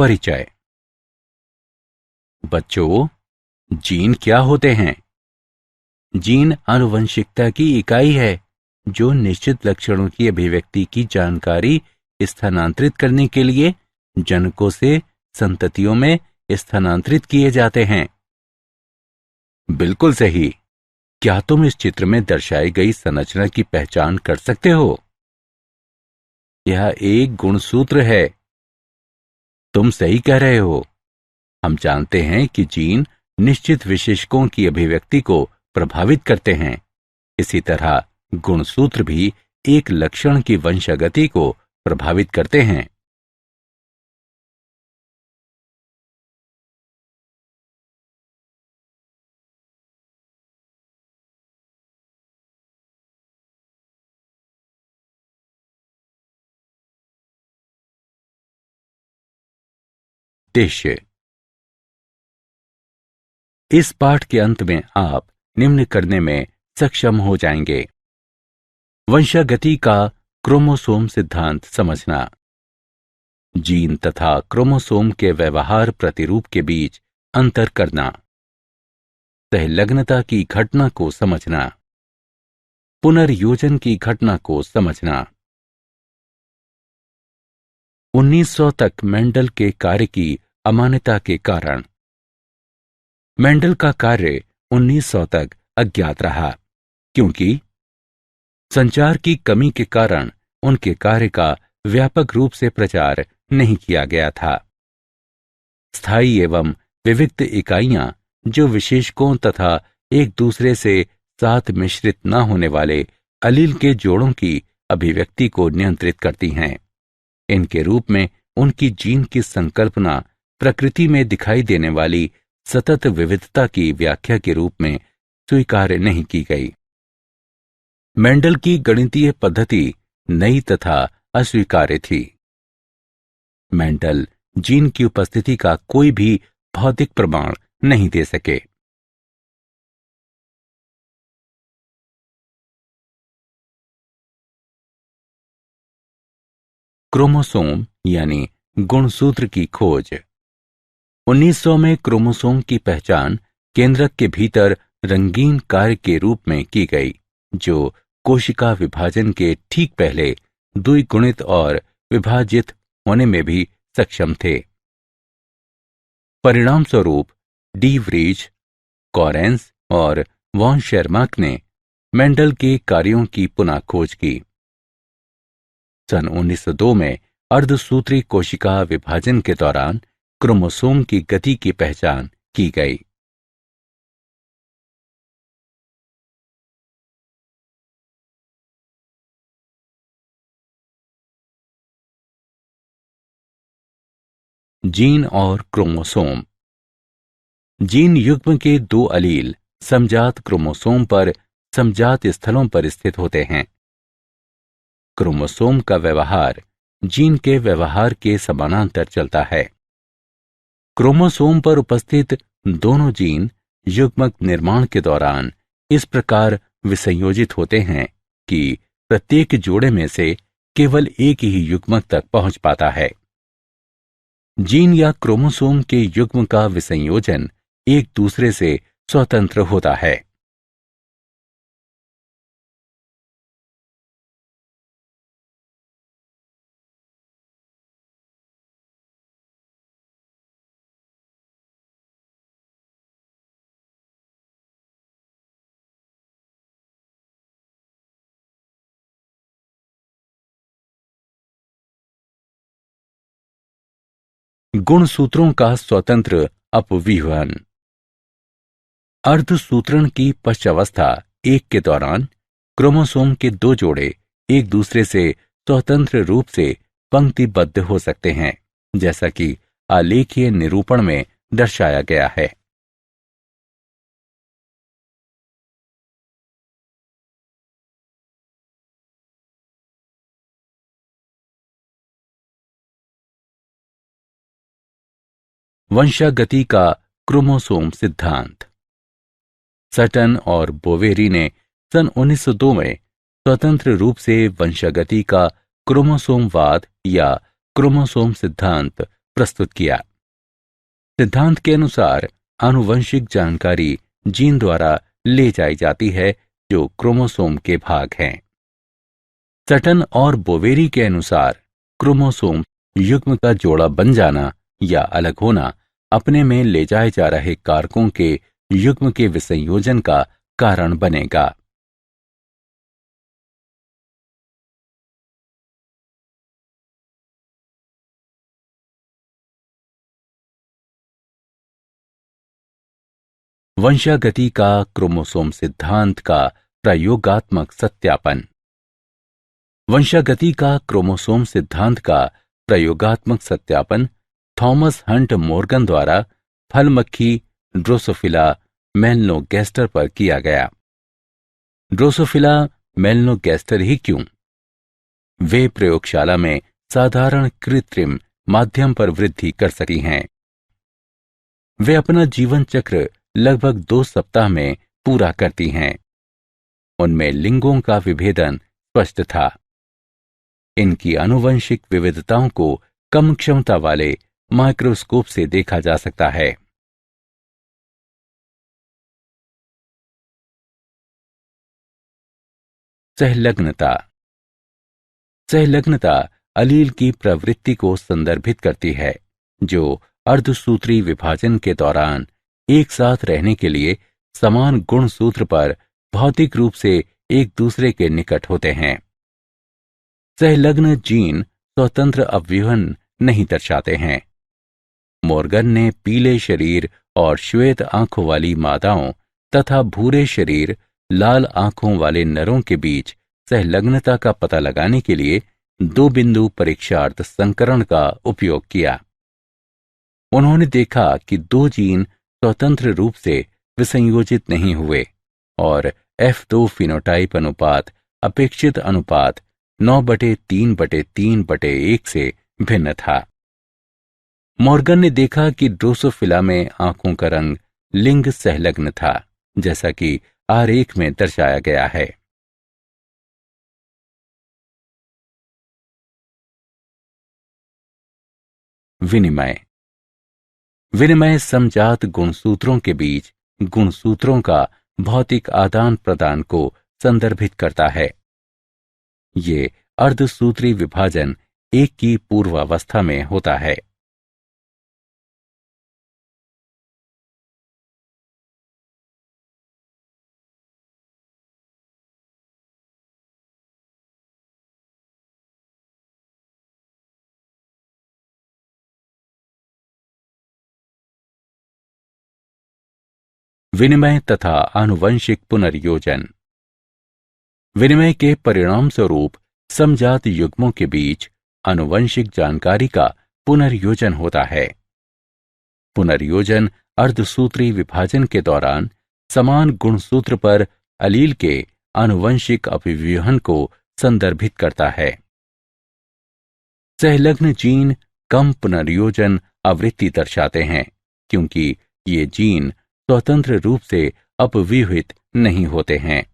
परिचय। बच्चों, जीन क्या होते हैं? जीन आनुवंशिकता की इकाई है जो निश्चित लक्षणों की अभिव्यक्ति की जानकारी स्थानांतरित करने के लिए जनकों से संततियों में स्थानांतरित किए जाते हैं। बिल्कुल सही। क्या तुम इस चित्र में दर्शाई गई संरचना की पहचान कर सकते हो? यह एक गुणसूत्र है। तुम सही कह रहे हो। हम जानते हैं कि जीन निश्चित विशेषकों की अभिव्यक्ति को प्रभावित करते हैं। इसी तरह गुणसूत्र भी एक लक्षण की वंशागति को प्रभावित करते हैं। उद्देश्य। इस पाठ के अंत में आप निम्न करने में सक्षम हो जाएंगे। वंशागति का क्रोमोसोम सिद्धांत समझना, जीन तथा क्रोमोसोम के व्यवहार प्रतिरूप के बीच अंतर करना, सहलग्नता की घटना को समझना, पुनर्योजन की घटना को समझना। 1900 तक मेंडल के कार्य की अमान्यता के कारण। मेंडल का कार्य 1900 तक अज्ञात रहा क्योंकि संचार की कमी के कारण उनके कार्य का व्यापक रूप से प्रचार नहीं किया गया था। स्थायी एवं विविक्त इकाइयां जो विशेषकों तथा एक दूसरे से साथ मिश्रित न होने वाले अलील के जोड़ों की अभिव्यक्ति को नियंत्रित करती हैं। इनके रूप में उनकी जीन की संकल्पना प्रकृति में दिखाई देने वाली सतत विविधता की व्याख्या के रूप में स्वीकार नहीं की गई। मेंडल की गणितीय पद्धति नई तथा अस्वीकार्य थी। मेंडल जीन की उपस्थिति का कोई भी भौतिक प्रमाण नहीं दे सके। क्रोमोसोम यानी गुणसूत्र की खोज। 1900 में क्रोमोसोम की पहचान केंद्रक के भीतर रंगीन कार्य के रूप में की गई जो कोशिका विभाजन के ठीक पहले द्विगुणित और विभाजित होने में भी सक्षम थे। परिणाम स्वरूप डी व्रीज, कॉरेंस और वॉन शेरमाक ने मेंडल के कार्यों की पुनः खोज की। सन 1902 में अर्धसूत्री कोशिका विभाजन के दौरान क्रोमोसोम की गति की पहचान की गई। जीन और क्रोमोसोम। जीन युग्म के दो अलील समजात क्रोमोसोम पर समजात स्थलों पर स्थित होते हैं। क्रोमोसोम का व्यवहार जीन के व्यवहार के समानांतर चलता है। क्रोमोसोम पर उपस्थित दोनों जीन युग्मक निर्माण के दौरान इस प्रकार विसंयोजित होते हैं कि प्रत्येक जोड़े में से केवल एक ही युग्मक तक पहुंच पाता है। जीन या क्रोमोसोम के युग्म का विसंयोजन एक दूसरे से स्वतंत्र होता है। गुणसूत्रों का स्वतंत्र अपव्यूहन। अर्धसूत्रण की पश्चावस्था एक के दौरान क्रोमोसोम के दो जोड़े एक दूसरे से स्वतंत्र रूप से पंक्तिबद्ध हो सकते हैं, जैसा कि आलेखीय निरूपण में दर्शाया गया है। वंशागति का क्रोमोसोम सिद्धांत। सटन और बोवेरी ने सन 1902 में स्वतंत्र रूप से वंशागति का क्रोमोसोमवाद या क्रोमोसोम सिद्धांत प्रस्तुत किया। सिद्धांत के अनुसार आनुवंशिक जानकारी जीन द्वारा ले जाई जाती है जो क्रोमोसोम के भाग हैं। सटन और बोवेरी के अनुसार क्रोमोसोम युग्म का जोड़ा बन जाना या अलग होना अपने में ले जाए जा रहे कारकों के युग्म के विसंयोजन का कारण बनेगा। वंशागति का क्रोमोसोम सिद्धांत का प्रयोगात्मक सत्यापन। वंशागति का क्रोमोसोम सिद्धांत का प्रयोगात्मक सत्यापन थॉमस हंट मॉर्गन द्वारा फल मक्खी ड्रोसोफिला मेलनोगैस्टर पर किया गया। ड्रोसोफिला मेलनोगैस्टर ही क्यों? वे प्रयोगशाला में साधारण कृत्रिम माध्यम पर वृद्धि कर सकती हैं। वे अपना जीवन चक्र लगभग 2 सप्ताह में पूरा करती हैं। उनमें लिंगों का विभेदन स्पष्ट था। इनकी आनुवंशिक विविधताओं को कम क्षमता वाले माइक्रोस्कोप से देखा जा सकता है। सहलग्नता। सहलग्नता अलील की प्रवृत्ति को संदर्भित करती है जो अर्धसूत्री विभाजन के दौरान एक साथ रहने के लिए समान गुणसूत्र पर भौतिक रूप से एक दूसरे के निकट होते हैं। सहलग्न जीन स्वतंत्र अवयवन नहीं दर्शाते हैं। मॉर्गन ने पीले शरीर और श्वेत आंखों वाली मादाओं तथा भूरे शरीर लाल आंखों वाले नरों के बीच सहलग्नता का पता लगाने के लिए 2 बिंदु परीक्षार्थ संकरण का उपयोग किया। उन्होंने देखा कि 2 जीन स्वतंत्र रूप से विसंयोजित नहीं हुए और F2 फिनोटाइप अनुपात अपेक्षित अनुपात 9/3/3/1 से भिन्न था। मॉर्गन ने देखा कि ड्रोसोफिला में आंखों का रंग लिंग सहलग्न था, जैसा कि आरेख में दर्शाया गया है। विनिमय। विनिमय समजात गुणसूत्रों के बीच गुणसूत्रों का भौतिक आदान प्रदान को संदर्भित करता है। ये अर्धसूत्री विभाजन एक की पूर्वावस्था में होता है। विनिमय तथा आनुवंशिक पुनर्योजन। विनिमय के परिणाम स्वरूप समजात युग्मों के बीच आनुवंशिक जानकारी का पुनर्योजन होता है। पुनर्योजन अर्धसूत्री विभाजन के दौरान समान गुणसूत्र पर अलील के आनुवंशिक अभिव्यूहन को संदर्भित करता है। सहलग्न जीन कम पुनर्योजन आवृत्ति दर्शाते हैं क्योंकि ये जीन स्वतंत्र रूप से अपव्यूहित नहीं होते हैं।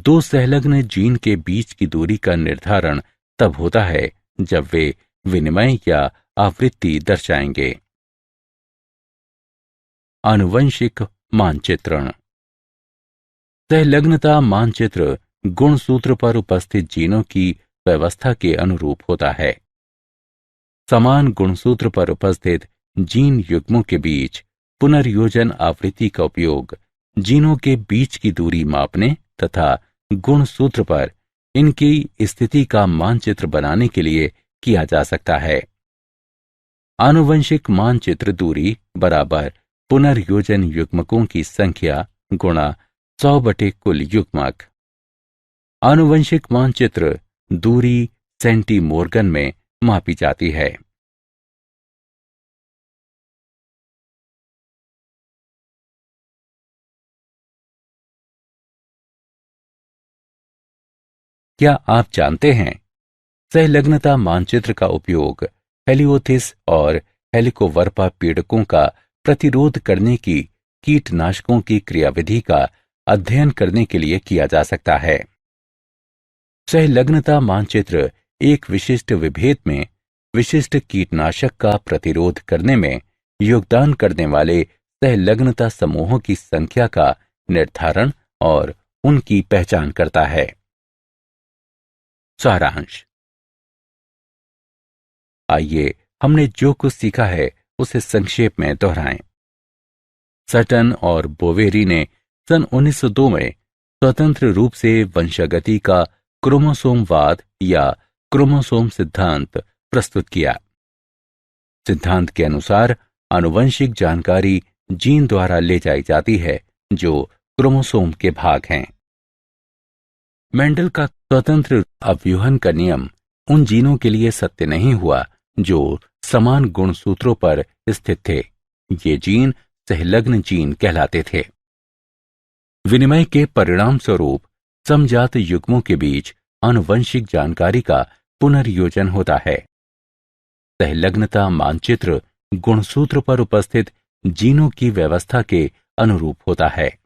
2 सहलग्न जीन के बीच की दूरी का निर्धारण तब होता है जब वे विनिमय या आवृत्ति दर्शाएंगे। आनुवंशिक मानचित्रण। सहलग्नता मानचित्र गुणसूत्र पर उपस्थित जीनों की व्यवस्था के अनुरूप होता है। समान गुणसूत्र पर उपस्थित जीन युग्मों के बीच पुनर्योजन आवृत्ति का उपयोग जीनों के बीच की दूरी मापने तथा गुणसूत्र पर इनकी स्थिति का मानचित्र बनाने के लिए किया जा सकता है। आनुवंशिक मानचित्र दूरी बराबर पुनर्योजन युग्मकों की संख्या गुणा 100 बटे कुल युग्मक। आनुवंशिक मानचित्र दूरी सेंटीमोर्गन में मापी जाती है। क्या आप जानते हैं सहलग्नता मानचित्र का उपयोग हेलियोथिस और हेलिकोवर्पा पीड़कों का प्रतिरोध करने की कीटनाशकों की क्रियाविधि का अध्ययन करने के लिए किया जा सकता है। सहलग्नता मानचित्र एक विशिष्ट विभेद में विशिष्ट कीटनाशक का प्रतिरोध करने में योगदान करने वाले सहलग्नता समूहों की संख्या का निर्धारण और उनकी पहचान करता है। सारांश। आइए हमने जो कुछ सीखा है उसे संक्षेप में दोहराएं। सटन और बोवेरी ने सन 1902 में स्वतंत्र रूप से वंशागति का क्रोमोसोमवाद या क्रोमोसोम सिद्धांत प्रस्तुत किया। सिद्धांत के अनुसार आनुवंशिक जानकारी जीन द्वारा ले जाई जाती है जो क्रोमोसोम के भाग हैं। मेंडल का स्वतंत्र अव्यूहन का नियम उन जीनों के लिए सत्य नहीं हुआ जो समान गुणसूत्रों पर स्थित थे। ये जीन सहलग्न जीन कहलाते थे। विनिमय के परिणाम स्वरूप समजात युग्मों के बीच आनुवंशिक जानकारी का पुनर्योजन होता है। सहलग्नता मानचित्र गुणसूत्र पर उपस्थित जीनों की व्यवस्था के अनुरूप होता है।